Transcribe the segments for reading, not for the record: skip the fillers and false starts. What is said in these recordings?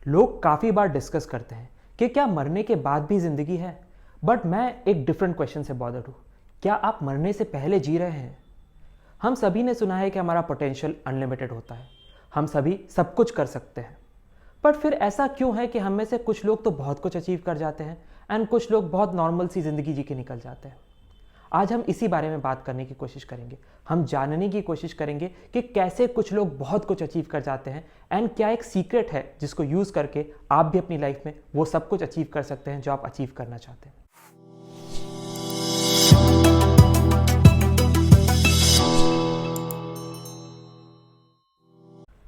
लोग काफ़ी बार डिस्कस करते हैं कि क्या मरने के बाद भी ज़िंदगी है। बट मैं एक डिफरेंट क्वेश्चन से बॉदर्ड हूँ। क्या आप मरने से पहले जी रहे हैं? हम सभी ने सुना है कि हमारा पोटेंशियल अनलिमिटेड होता है, हम सभी सब कुछ कर सकते हैं। बट फिर ऐसा क्यों है कि हम में से कुछ लोग तो बहुत कुछ अचीव कर जाते हैं एंड कुछ लोग बहुत नॉर्मल सी ज़िंदगी जी के निकल जाते हैं। आज हम इसी बारे में बात करने की कोशिश करेंगे। हम जानने की कोशिश करेंगे कि कैसे कुछ लोग बहुत कुछ अचीव कर जाते हैं एंड क्या एक सीक्रेट है जिसको यूज़ करके आप भी अपनी लाइफ में वो सब कुछ अचीव कर सकते हैं जो आप अचीव करना चाहते हैं।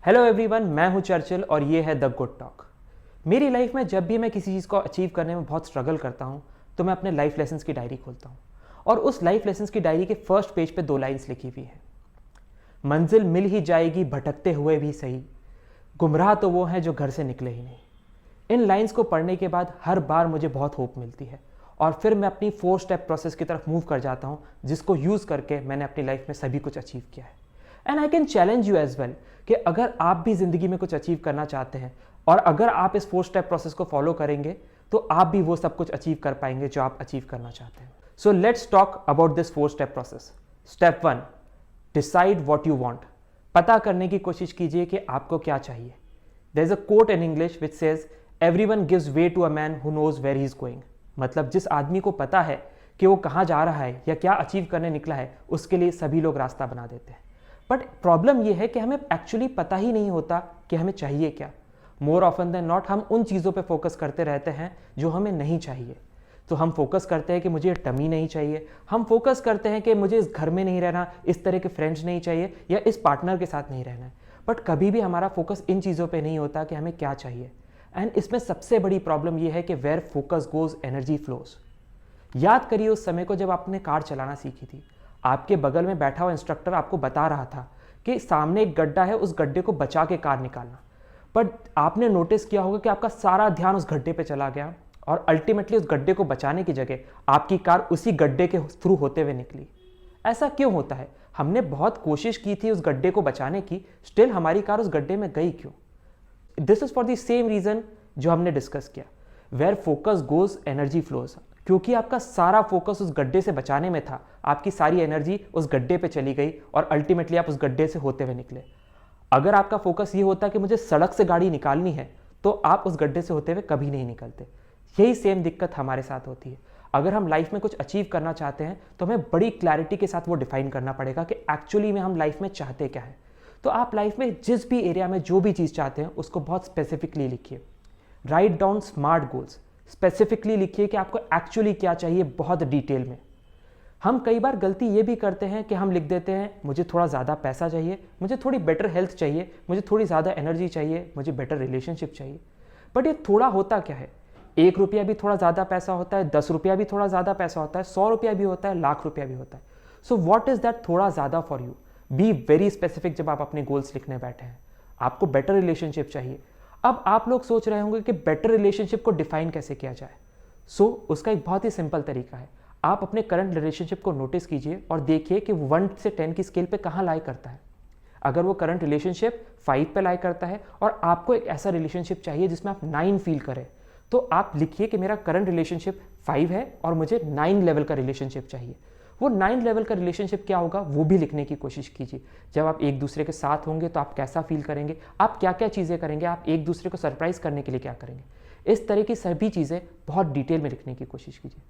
हेलो एवरीवन, मैं हूं चर्चिल और ये है द गुड टॉक। मेरी लाइफ में जब भी मैं किसी चीज़ को अचीव करने में बहुत स्ट्रगल करता हूं तो मैं अपने लाइफ लेसन्स की डायरी खोलता हूं और उस लाइफ लेसन्स की डायरी के फर्स्ट पेज पे 2 लाइन्स लिखी हुई है। मंजिल मिल ही जाएगी भटकते हुए भी सही, गुमराह तो वो हैं जो घर से निकले ही नहीं। इन लाइन्स को पढ़ने के बाद हर बार मुझे बहुत होप मिलती है और फिर मैं अपनी 4 स्टेप प्रोसेस की तरफ मूव कर जाता हूँ जिसको यूज़ करके मैंने अपनी लाइफ में सभी कुछ अचीव किया है। And I can challenge you as well कि अगर आप भी ज़िंदगी में कुछ अचीव करना चाहते हैं और अगर आप इस 4 स्टेप प्रोसेस को फॉलो करेंगे तो आप भी वो सब कुछ अचीव कर पाएंगे जो आप अचीव करना चाहते हैं। So let's talk about this 4 step process. Step 1, decide what you want. पता करने की कोशिश कीजिए कि आपको क्या चाहिए। There is a quote in English which says everyone gives way to a man who knows where he is going. मतलब जिस आदमी को पता है कि वो कहाँ जा रहा है या क्या अचीव करने निकला है उसके लिए सभी लोग रास्ता बना देते हैं। बट प्रॉब्लम ये है कि हमें एक्चुअली पता ही नहीं होता कि हमें चाहिए क्या। मोर ऑफन देन नॉट हम उन चीज़ों पे फोकस करते रहते हैं जो हमें नहीं चाहिए। तो हम फोकस करते हैं कि मुझे टमी नहीं चाहिए, हम फोकस करते हैं कि मुझे इस घर में नहीं रहना, इस तरह के फ्रेंड्स नहीं चाहिए या इस पार्टनर के साथ नहीं रहना है। बट कभी भी हमारा फोकस इन चीज़ों पे नहीं होता कि हमें क्या चाहिए। एंड इसमें सबसे बड़ी प्रॉब्लम ये है कि where focus goes energy flows. याद करिए उस समय को जब आपने कार चलाना सीखी थी, आपके बगल में बैठा हुआ इंस्ट्रक्टर आपको बता रहा था कि सामने एक गड्ढा है, उस गड्ढे को बचा के कार निकालना। बट आपने नोटिस किया होगा कि आपका सारा ध्यान उस गड्ढे पे चला गया और अल्टीमेटली उस गड्ढे को बचाने की जगह आपकी कार उसी गड्ढे के थ्रू होते हुए निकली। ऐसा क्यों होता है? हमने बहुत कोशिश की थी उस गड्ढे को बचाने की, स्टिल हमारी कार उस गड्ढे में गई क्यों? This is for the same reason जो हमने डिस्कस किया, where focus goes energy flows. क्योंकि आपका सारा फोकस उस गड्ढे से बचाने में था, आपकी सारी एनर्जी उस गड्ढे पे चली गई और अल्टीमेटली आप उस गड्ढे से होते हुए निकले। अगर आपका फोकस ये होता कि मुझे सड़क से गाड़ी निकालनी है तो आप उस गड्ढे से होते हुए कभी नहीं निकलते। यही सेम दिक्कत हमारे साथ होती है। अगर हम लाइफ में कुछ अचीव करना चाहते हैं तो हमें बड़ी क्लैरिटी के साथ वो डिफाइन करना पड़ेगा कि एक्चुअली में हम लाइफ में चाहते क्या है। तो आप लाइफ में जिस भी एरिया में जो भी चीज़ चाहते हैं उसको बहुत स्पेसिफिकली लिखिए। Write down smart goals. Specifically लिखिए कि आपको एक्चुअली क्या चाहिए, बहुत डिटेल में। हम कई बार गलती ये भी करते हैं कि हम लिख देते हैं मुझे थोड़ा ज़्यादा पैसा चाहिए, मुझे थोड़ी बेटर हेल्थ चाहिए, मुझे थोड़ी ज़्यादा एनर्जी चाहिए, मुझे बेटर रिलेशनशिप चाहिए। बट ये थोड़ा होता क्या है? 1 रुपया भी थोड़ा ज़्यादा पैसा होता है, 10 रुपया भी थोड़ा ज़्यादा पैसा होता है, 100 रुपया भी होता है, लाख रुपया भी होता है। सो वॉट इज़ दैट थोड़ा ज़्यादा for you? Be very specific जब आप अपने गोल्स लिखने बैठे हैं। आपको बेटर रिलेशनशिप चाहिए। अब आप लोग सोच रहे होंगे कि बेटर रिलेशनशिप को डिफाइन कैसे किया जाए। उसका एक बहुत ही सिंपल तरीका है। आप अपने करंट रिलेशनशिप को नोटिस कीजिए और देखिए कि 1 से 10 की स्केल पे कहाँ लाई करता है। अगर वो करंट रिलेशनशिप 5 पे लाई करता है और आपको एक ऐसा रिलेशनशिप चाहिए जिसमें आप 9 फील करें, तो आप लिखिए कि मेरा करंट रिलेशनशिप 5 है और मुझे 9 लेवल का रिलेशनशिप चाहिए। वो 9 लेवल का रिलेशनशिप क्या होगा वो भी लिखने की कोशिश कीजिए। जब आप एक दूसरे के साथ होंगे तो आप कैसा फील करेंगे, आप क्या क्या चीज़ें करेंगे, आप एक दूसरे को सरप्राइज करने के लिए क्या करेंगे। इस तरह की सभी चीज़ें बहुत डिटेल में लिखने की कोशिश कीजिए।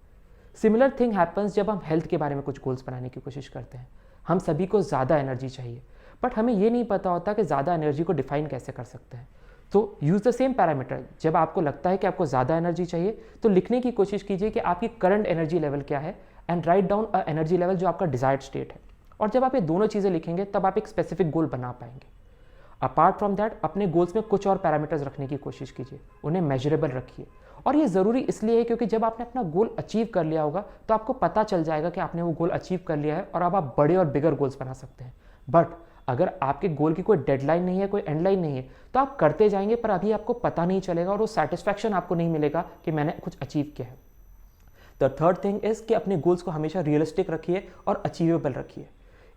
सिमिलर थिंग हैपन्स जब हम हेल्थ के बारे में कुछ गोल्स बनाने की कोशिश करते हैं। हम सभी को ज़्यादा एनर्जी चाहिए, बट हमें ये नहीं पता होता कि ज़्यादा एनर्जी को डिफाइन कैसे कर सकते हैं। तो यूज़ द सेम पैरामीटर। जब आपको लगता है कि आपको ज़्यादा एनर्जी चाहिए तो लिखने की कोशिश कीजिए कि आपकी करंट एनर्जी लेवल क्या है and write down a energy level जो आपका डिजायर्ड स्टेट है। और जब आप ये दोनों चीज़ें लिखेंगे तब आप एक स्पेसिफिक गोल बना पाएंगे। अपार्ट फ्रॉम दैट अपने गोल्स में कुछ और पैरामीटर्स रखने की कोशिश कीजिए, उन्हें मेजरेबल रखिए। और ये ज़रूरी इसलिए है क्योंकि जब आपने अपना गोल अचीव कर लिया होगा तो आपको पता चल जाएगा कि आपने वो गोल अचीव कर लिया है और अब आप बड़े और बिगर गोल्स बना सकते हैं। बट अगर आपके गोल की कोई डेडलाइन नहीं है, कोई एंड लाइन नहीं है, तो आप करते जाएंगे पर अभी आपको पता नहीं चलेगा और वो सेटिस्फैक्शन आपको नहीं मिलेगा कि मैंने कुछ अचीव किया है। द थर्ड थिंग इज कि अपने गोल्स को हमेशा रियलिस्टिक रखिए और अचीवेबल रखिए।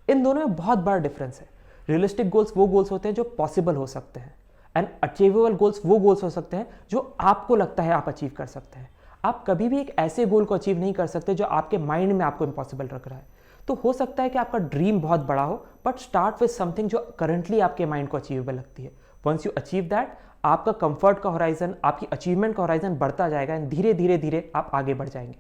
इन दोनों में बहुत बड़ा डिफरेंस है। रियलिस्टिक गोल्स वो गोल्स होते हैं जो पॉसिबल हो सकते हैं एंड अचीवेबल गोल्स वो गोल्स हो सकते हैं जो आपको लगता है आप अचीव कर सकते हैं। आप कभी भी एक ऐसे गोल को अचीव नहीं कर सकते जो आपके माइंड में आपको इम्पॉसिबल लग रहा है। तो हो सकता है कि आपका ड्रीम बहुत बड़ा हो, बट स्टार्ट विद समथिंग जो करंटली आपके माइंड को अचीवेबल लगती है। वंस यू अचीव दैट, आपका कंफर्ट का होराइजन, आपकी अचीवमेंट का होराइजन बढ़ता जाएगा एंड धीरे धीरे धीरे आप आगे बढ़ जाएंगे।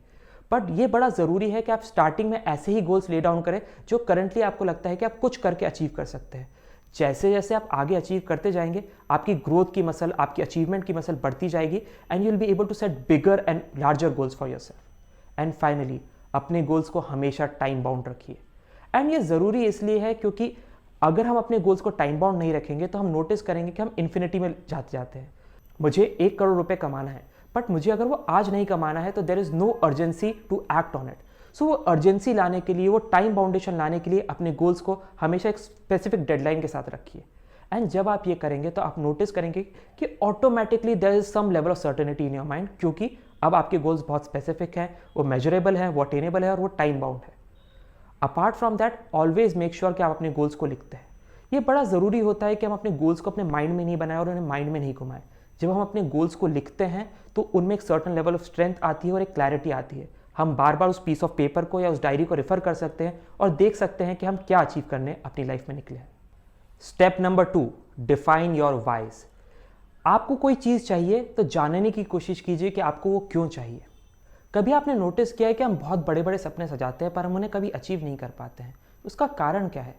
बट ये बड़ा ज़रूरी है कि आप स्टार्टिंग में ऐसे ही गोल्स ले डाउन करें जो करंटली आपको लगता है कि आप कुछ करके अचीव कर सकते हैं। जैसे जैसे आप आगे अचीव करते जाएंगे, आपकी ग्रोथ की मसल, आपकी अचीवमेंट की मसल बढ़ती जाएगी and you will be able to set bigger and larger goals for yourself. And finally, अपने गोल्स को हमेशा टाइम बाउंड रखिए। एंड ये ज़रूरी इसलिए है क्योंकि अगर हम अपने गोल्स को टाइम बाउंड नहीं रखेंगे तो हम नोटिस करेंगे कि हम इन्फिनिटी में जाते जाते हैं। मुझे 1 करोड़ रुपए कमाना है, बट मुझे अगर वो आज नहीं कमाना है तो there is no urgency to act on it. So वो अर्जेंसी लाने के लिए, वो टाइम बाउंडेशन लाने के लिए अपने गोल्स को हमेशा एक स्पेसिफिक डेडलाइन के साथ रखिए। एंड जब आप ये करेंगे तो आप नोटिस करेंगे कि automatically there is some level of certainty in your mind, क्योंकि अब आपके गोल्स बहुत स्पेसिफिक हैं, वो मेजरेबल है, वो अटेनेबल है और वो टाइम बाउंड है। Apart from that, always make sure कि आप अपने गोल्स को लिखते हैं। ये बड़ा ज़रूरी होता है कि हम अपने गोल्स को अपने माइंड में नहीं बनाएं और उन्हें माइंड में नहीं घुमाएं। जब हम अपने गोल्स को लिखते हैं तो उनमें एक सर्टन लेवल ऑफ स्ट्रेंथ आती है और एक क्लैरिटी आती है। हम बार बार उस पीस ऑफ पेपर को या उस डायरी को रेफर कर सकते हैं और देख सकते हैं कि हम क्या अचीव करने अपनी लाइफ में निकले हैं। Step number 2, define your wise. आपको कोई चीज़ चाहिए तो जानने की कोशिश कीजिए कि आपको वो क्यों चाहिए। कभी आपने नोटिस किया है कि हम बहुत बड़े बड़े सपने सजाते हैं पर हम उन्हें कभी अचीव नहीं कर पाते हैं। उसका कारण क्या है?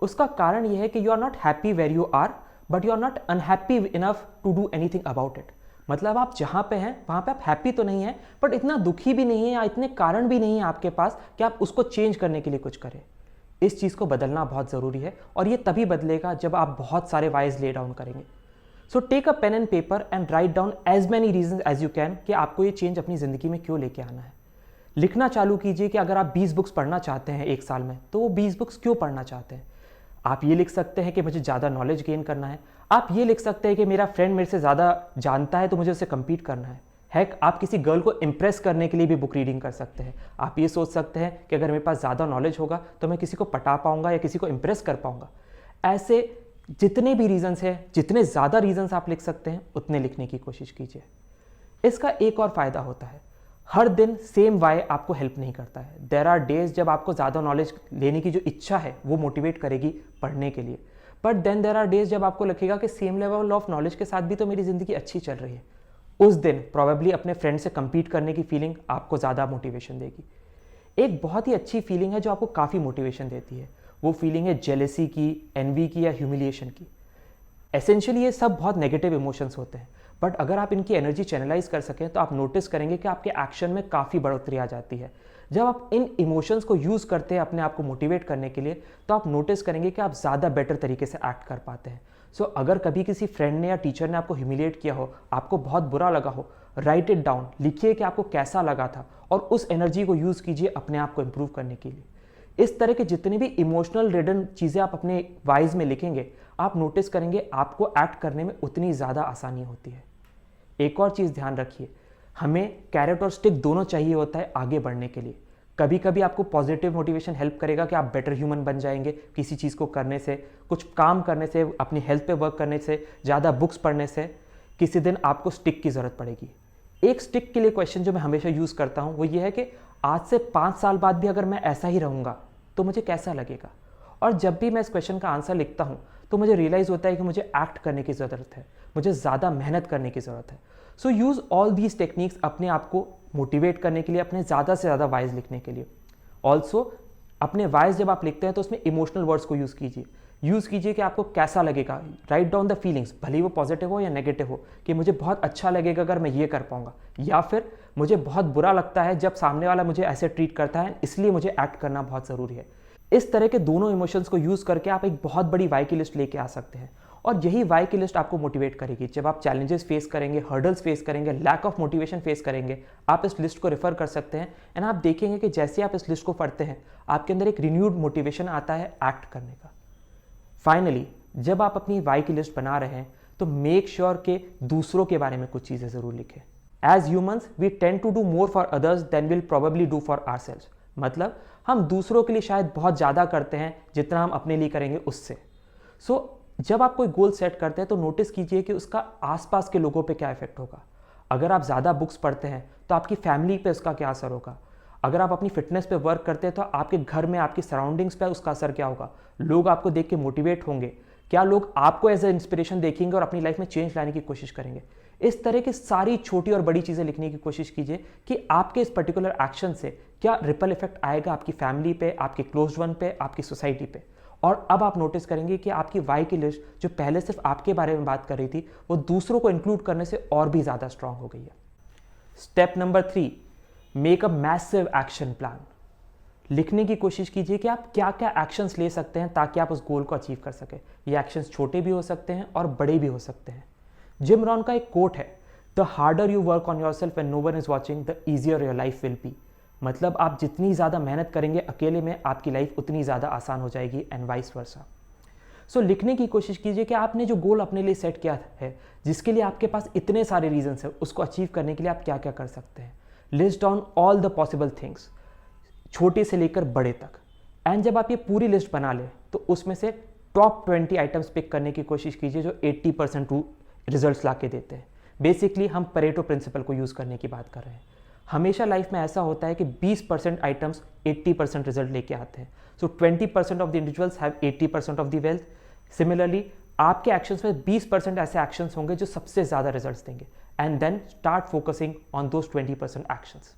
उसका कारण यह है कि you are not happy where you are, but you are not unhappy enough to do anything about it. मतलब आप जहाँ पे हैं वहाँ पे आप हैप्पी तो नहीं हैं, बट इतना दुखी भी नहीं है या इतने कारण भी नहीं है आपके पास कि आप उसको चेंज करने के लिए कुछ करें। इस चीज़ को बदलना बहुत ज़रूरी है और ये तभी बदलेगा जब आप बहुत सारे वाइज ले डाउन करेंगे। So take a pen and paper and write down as many reason as you can कि आपको ये चेंज अपनी ज़िंदगी में क्यों लेके आना है। लिखना चालू कीजिए कि अगर आप 20 बुक्स पढ़ना चाहते हैं 1 साल में, तो वो 20 बुक्स क्यों पढ़ना चाहते हैं। आप ये लिख सकते हैं कि मुझे ज़्यादा नॉलेज गेन करना है। आप ये लिख सकते हैं कि मेरा फ्रेंड मेरे से ज़्यादा जानता है तो मुझे उससे कम्पीट करना है। हैक, आप किसी गर्ल को इम्प्रेस करने के लिए भी बुक रीडिंग कर सकते हैं। आप ये सोच सकते हैं कि अगर मेरे पास ज़्यादा नॉलेज होगा तो मैं किसी को पटा पाऊंगा या किसी को इम्प्रेस कर पाऊंगा। ऐसे जितने भी रीजंस हैं, जितने ज़्यादा रीजंस आप लिख सकते हैं उतने लिखने की कोशिश कीजिए। इसका एक और फ़ायदा होता है, हर दिन सेम वाई आपको हेल्प नहीं करता है। देयर आर डेज जब आपको ज़्यादा नॉलेज लेने की जो इच्छा है वो मोटिवेट करेगी पढ़ने के लिए, but then there are days जब आपको लगेगा कि सेम लेवल ऑफ नॉलेज के साथ भी तो मेरी ज़िंदगी अच्छी चल रही है। उस दिन प्रॉबेबली अपने फ्रेंड से compete करने की फीलिंग आपको ज़्यादा मोटिवेशन देगी। एक बहुत ही अच्छी फीलिंग है जो आपको काफ़ी मोटिवेशन देती है, वो फीलिंग है जेलेसी की, एनवी की या ह्यूमिलिएशन की। एसेंशियली ये सब बहुत नेगेटिव इमोशंस होते हैं, बट अगर आप इनकी एनर्जी चैनलाइज कर सकें तो आप नोटिस करेंगे कि आपके एक्शन में काफ़ी बढ़ोतरी आ जाती है। जब आप इन इमोशंस को यूज़ करते हैं अपने आप को मोटिवेट करने के लिए, तो आप नोटिस करेंगे कि आप ज़्यादा बेटर तरीके से एक्ट कर पाते हैं। सो अगर कभी किसी फ्रेंड ने या टीचर ने आपको ह्यूमिलिएट किया हो, आपको बहुत बुरा लगा हो, राइट इट डाउन, लिखिए कि आपको कैसा लगा था और उस एनर्जी को यूज़ कीजिए अपने आप को इम्प्रूव करने के लिए। इस तरह के जितने भी इमोशनल रिडन चीज़ें आप अपने वाइज में लिखेंगे, आप नोटिस करेंगे आपको एक्ट करने में उतनी ज़्यादा आसानी होती है। एक और चीज़ ध्यान रखिए, हमें कैरेट और स्टिक दोनों चाहिए होता है आगे बढ़ने के लिए। कभी कभी आपको पॉजिटिव मोटिवेशन हेल्प करेगा कि आप बेटर ह्यूमन बन जाएंगे किसी चीज़ को करने से, कुछ काम करने से, अपनी हेल्थ पे वर्क करने से, ज़्यादा बुक्स पढ़ने से। किसी दिन आपको स्टिक की ज़रूरत पड़ेगी। एक स्टिक के लिए क्वेश्चन जो मैं हमेशा यूज़ करता हूँ वो ये है कि आज से 5 साल बाद भी अगर मैं ऐसा ही रहूँगा तो मुझे कैसा लगेगा। और जब भी मैं इस क्वेश्चन का आंसर लिखता हूँ तो मुझे रियलाइज़ होता है कि मुझे एक्ट करने की ज़रूरत है, मुझे ज़्यादा मेहनत करने की ज़रूरत है। So use all these techniques अपने आप को मोटिवेट करने के लिए, अपने ज़्यादा से ज़्यादा वाइज लिखने के लिए। ऑल्सो अपने वाइज जब आप लिखते हैं तो उसमें इमोशनल वर्ड्स को यूज़ कीजिए कि आपको कैसा लगेगा। राइट डाउन द फीलिंग्स, भले ही वो पॉजिटिव हो या नेगेटिव हो, कि मुझे बहुत अच्छा लगेगा अगर मैं ये कर पाऊंगा, या फिर मुझे बहुत बुरा लगता है जब सामने वाला मुझे ऐसे ट्रीट करता है, इसलिए मुझे एक्ट करना बहुत ज़रूरी है। इस तरह के दोनों इमोशंस को यूज़ करके आप एक बहुत बड़ी वाई की लिस्ट लेके आ सकते हैं और यही वाई की लिस्ट आपको मोटिवेट करेगी। जब आप चैलेंजेस फेस करेंगे, हर्डल्स फेस करेंगे, लैक ऑफ मोटिवेशन फेस करेंगे, आप इस लिस्ट को रेफर कर सकते हैं एंड आप देखेंगे कि जैसे आप इस लिस्ट को पढ़ते हैं आपके अंदर एक रिन्यूड मोटिवेशन आता है एक्ट करने का। फाइनली, जब आप अपनी वाई की लिस्ट बना रहे हैं तो मेक श्योर कि दूसरों के बारे में कुछ चीज़ें ज़रूर लिखें। As humans we tend to do more for others than will probably do for ourselves. मतलब हम दूसरों के लिए शायद बहुत ज़्यादा करते हैं जितना हम अपने लिए करेंगे उससे। सो जब आप कोई गोल सेट करते हैं तो नोटिस कीजिए कि उसका आसपास के लोगों पे क्या इफेक्ट होगा। अगर आप ज़्यादा बुक्स पढ़ते हैं तो आपकी फैमिली पे उसका क्या असर होगा। अगर आप अपनी फिटनेस पे वर्क करते हैं तो आपके घर में, आपकी सराउंडिंग्स पे उसका असर क्या होगा। लोग आपको देख के मोटिवेट होंगे, क्या लोग आपको एज ए इंस्पिरेशन देखेंगे और अपनी लाइफ में चेंज लाने की कोशिश करेंगे। इस तरह की सारी छोटी और बड़ी चीज़ें लिखने की कोशिश कीजिए कि आपके इस पर्टिकुलर एक्शन से क्या रिपल इफेक्ट आएगा आपकी फैमिली पे, आपके क्लोज वन पे, आपकी सोसाइटी पे। और अब आप नोटिस करेंगे कि आपकी वाई की लिस्ट जो पहले सिर्फ आपके बारे में बात कर रही थी, वो दूसरों को इंक्लूड करने से और भी ज़्यादा स्ट्रांग हो गई है। Step number 3, make a massive action plan. लिखने की कोशिश कीजिए कि आप क्या क्या एक्शंस ले सकते हैं ताकि आप उस गोल को अचीव कर सकें। ये एक्शंस छोटे भी हो सकते हैं और बड़े भी हो सकते हैं। जिम रॉन का एक कोट है, the harder you work on yourself when no one is watching, the easier your life will be. मतलब आप जितनी ज़्यादा मेहनत करेंगे अकेले में, आपकी लाइफ उतनी ज़्यादा आसान हो जाएगी, एंड वाइस वर्सा। सो लिखने की कोशिश कीजिए कि आपने जो गोल अपने लिए सेट किया है, जिसके लिए आपके पास इतने सारे रीजंस हैं, उसको अचीव करने के लिए आप क्या क्या कर सकते हैं। List down all the possible things, छोटे से लेकर बड़े तक। एंड जब आप ये पूरी लिस्ट बना लें तो उसमें से टॉप 20 आइटम्स पिक करने की कोशिश कीजिए जो 80% रिजल्ट्स ला के देते हैं। बेसिकली हम परेटो प्रिंसिपल को यूज़ करने की बात कर रहे हैं। हमेशा लाइफ में ऐसा होता है कि 20% आइटम्स 80% रिजल्ट लेके आते हैं। सो 20% of the individuals have 80% of the wealth. Similarly आपके एक्शंस में 20% ऐसे एक्शंस होंगे जो सबसे ज़्यादा रिजल्ट्स देंगे, and then start focusing on those 20% actions.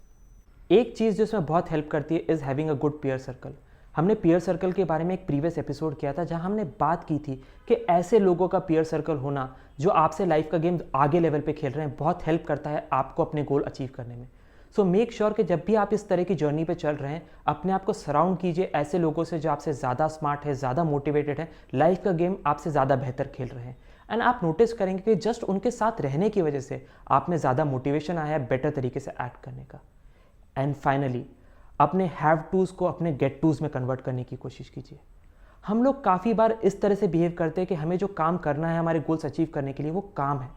एक चीज़ जो इसमें बहुत हेल्प करती है is having a good peer circle. हमने पीयर सर्कल के बारे में एक प्रीवियस एपिसोड किया था जहां हमने बात की थी कि ऐसे लोगों का पीयर सर्कल होना जो आपसे लाइफ का गेम आगे लेवल पे खेल रहे हैं बहुत हेल्प करता है आपको अपने गोल अचीव करने में। सो मेक श्योर कि जब भी आप इस तरह की जर्नी पे चल रहे हैं, अपने आप को सराउंड कीजिए ऐसे लोगों से जो आपसे ज़्यादा स्मार्ट है, ज़्यादा मोटिवेटेड है, लाइफ का गेम आपसे ज़्यादा बेहतर खेल रहे हैं। एंड आप नोटिस करेंगे कि जस्ट उनके साथ रहने की वजह से आप में ज़्यादा मोटिवेशन आया है बेटर तरीके से एक्ट करने का। एंड फाइनली अपने हैव टूज़ को अपने गेट टूज़ में कन्वर्ट करने की कोशिश कीजिए। हम लोग काफ़ी बार इस तरह से बिहेव करते हैं कि हमें जो काम करना है हमारे गोल्स अचीव करने के लिए, वो काम है।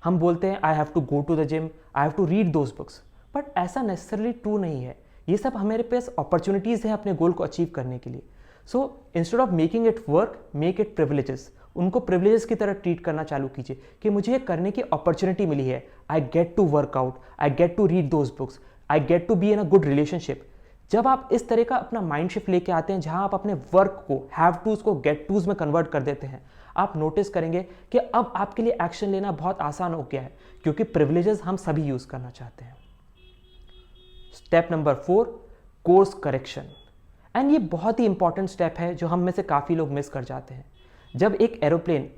हम बोलते हैं I have to go to the gym, I have to read those books, but ऐसा नेसेसरली ट्रू नहीं है। ये सब हमारे पास अपॉर्चुनिटीज़ हैं अपने गोल को अचीव करने के लिए। So instead of making it work, make it privileges. उनको प्रिविलेजेस की तरह ट्रीट करना चालू कीजिए कि मुझे ये करने की अपॉर्चुनिटी मिली है। I get to work out, I get to read those books, I get to be in a good relationship. जब आप इस तरह का अपना माइंड शिफ्ट लेके आते हैं जहां आप अपने वर्क को हैव टूज को गेट टूज में कन्वर्ट कर देते हैं, आप नोटिस करेंगे कि अब आपके लिए एक्शन लेना बहुत आसान हो गया है, क्योंकि प्रिविलेजेस हम सभी यूज करना चाहते हैं। Step number 4, course correction. And ये बहुत ही इंपॉर्टेंट स्टेप है जो हम में से काफ़ी लोग मिस कर जाते हैं। जब एक एरोप्लेन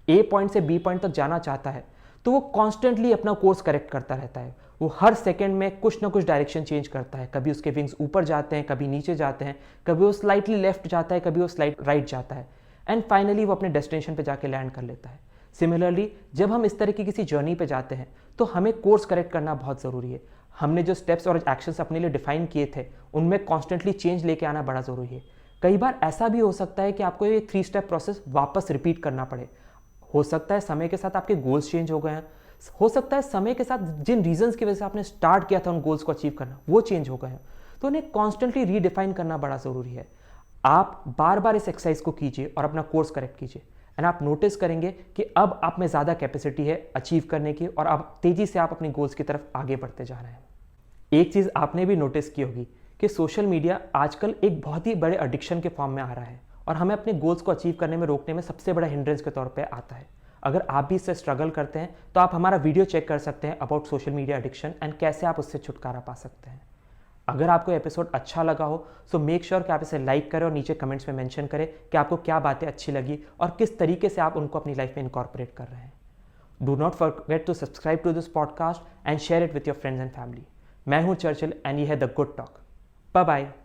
ए पॉइंट से बी पॉइंट तक जाना चाहता है तो वो कॉन्स्टेंटली अपना कोर्स करेक्ट करता रहता है। वो हर सेकंड में कुछ ना कुछ डायरेक्शन चेंज करता है। कभी उसके विंग्स ऊपर जाते हैं, कभी नीचे जाते हैं, कभी वो स्लाइटली लेफ्ट जाता है, कभी वो स्लाइट राइट जाता है, एंड फाइनली वो अपने डेस्टिनेशन पे जाके लैंड कर लेता है। सिमिलरली जब हम इस तरह की किसी जर्नी पे जाते हैं तो हमें कोर्स करेक्ट करना बहुत ज़रूरी है। हमने जो स्टेप्स और एक्शंस अपने लिए डिफाइन किए थे उनमें कॉन्स्टेंटली चेंज लेके आना बड़ा ज़रूरी है। कई बार ऐसा भी हो सकता है कि आपको ये 3 स्टेप प्रोसेस वापस रिपीट करना पड़े। हो सकता है समय के साथ आपके गोल्स चेंज हो गए हैं, हो सकता है समय के साथ जिन रीजंस की वजह से आपने स्टार्ट किया था उन गोल्स को अचीव करना वो चेंज हो गए हैं, तो उन्हें कॉन्स्टेंटली रीडिफाइन करना बड़ा ज़रूरी है। आप बार बार इस एक्सरसाइज को कीजिए और अपना कोर्स करेक्ट कीजिए, एंड आप नोटिस करेंगे कि अब आप में ज़्यादा कैपेसिटी है अचीव करने की, और अब तेज़ी से आप अपनी गोल्स की तरफ आगे बढ़ते जा रहे हैं। एक चीज़ आपने भी नोटिस की होगी कि सोशल मीडिया आजकल एक बहुत ही बड़े एडिक्शन के फॉर्म में आ रहा है और हमें अपने गोल्स को अचीव करने में रोकने में सबसे बड़ा हिंड्रेंस के तौर पे आता है। अगर आप भी इससे स्ट्रगल करते हैं तो आप हमारा वीडियो चेक कर सकते हैं about social media addiction and कैसे आप उससे छुटकारा पा सकते हैं। अगर आपको एपिसोड अच्छा लगा हो सो मेक श्योर कि आप इसे लाइक करें और नीचे कमेंट्स में मेंशन करें कि आपको क्या बातें अच्छी लगी और किस तरीके से आप उनको अपनी लाइफ में इनकॉर्पोरेट कर रहे हैं। Do not forget to subscribe to this podcast and share it with your friends and family. मैं हूं चर्चिल एंड ये है the good talk. Bye bye.